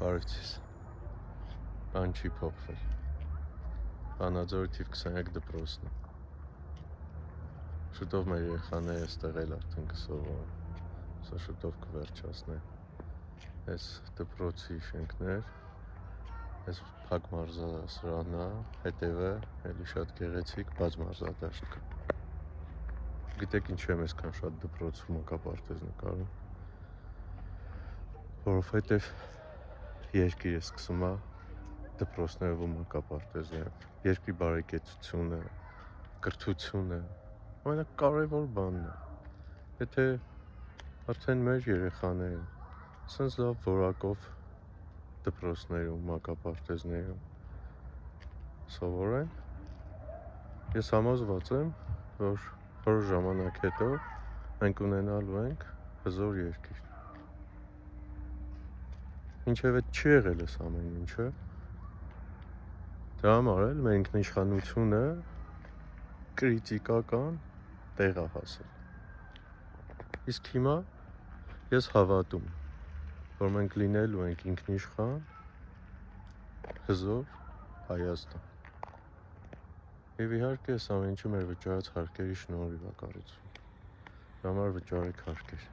Բարևձեզ, բան չի փոխվել, Վանաձորի թիվ 23 դպրոցն է, շուտով մեր երեխաները այստեղ էլ արդեն կսովորեն, սա շուտով կվերջացնեն, այս դպրոցի շենքներ, այս փակ մարզասրանն է, հետևը էլի շատ գեղեցիկ բաց մարզադաշտ կա, գիտեք ինչու եմ այսքան շատ դպրոցում մանկապարտեզ նկարում, որովհետև երկիր է սկսում է դպրոցներով ու մանկապարտեզներով, երկրի բարեկեցությունը, կրթությունը, ամենակարևոր բանն է, եթե արդեն մեր երեխաները սենց լավ որակով դպրոցներում, մանկապարտեզներում սովորեն, ես համոզված եմ, որ որոշ ժամանակ հետո մենք ունենալու ենք հզոր երկիր, ինչև էդ չի եղել ես ամեն ինչը, դրա համար էլ մեր ինքնիշխանությունը կրիտիկական տեղ է հասել, իսկ հիմա ես հավատում, որ մենք լինելու ենք ինքնիշխան, հզոր Հայաստան, և իհարկե այս ամեն ինչը մեր վճարած հարկերի շնորհիվ է կառուցվում, դրա համար վճարեք հարկեր։